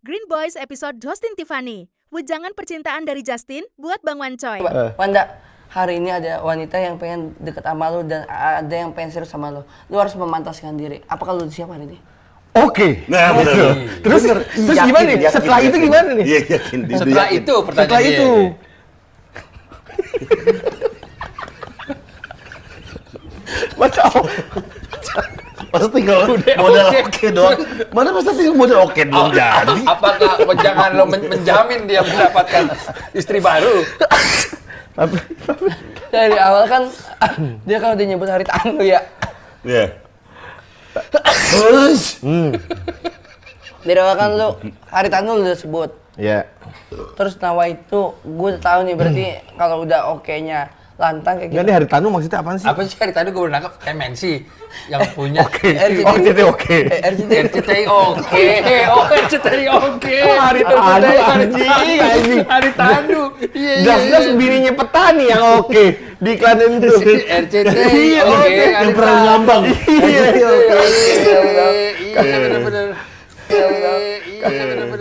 Green Boys episode Justin Tiffany. Wejangan percintaan dari Justin buat Bang Wancoy. Wanda, hari ini ada wanita yang pengen deket sama lu dan ada yang pengen serius sama lu. Lu harus memantaskan diri. Apakah lu siap hari ini? Oke. Nah, betul. Terus gimana nih? Setelah itu gimana nih? Iya, yakin. Setelah itu pertanyaan Setelah dia. itu. Baca. Masa tinggal modal oke doang. Mana masa tinggal modal oke belum jadi? Apakah jangan lo menjamin dia mendapatkan istri baru? Dari awal kan dia kalau dia nyebut hari tanu ya. Iya. Dari awal kan lu hari tanu lu udah sebut. Ya. Terus Nawa itu gue udah tahu nih berarti kalau udah oke-nya lantang kayak Enggak gitu. nih hari tanu maksudnya apaan sih? Apa sih hari tadi gue nangkep MNC yang punya RCTI. Oh, jadi oke. RCTI oke. Oh, RCTI oke. Hari tanu anjing. Hari Tanu. Iya. Jelas-jelas bininya petani yang oke di iklanin itu. RCTI Iya, oke. Yang pernah ngambang. Iya, Iya benar-benar. Iya benar-benar.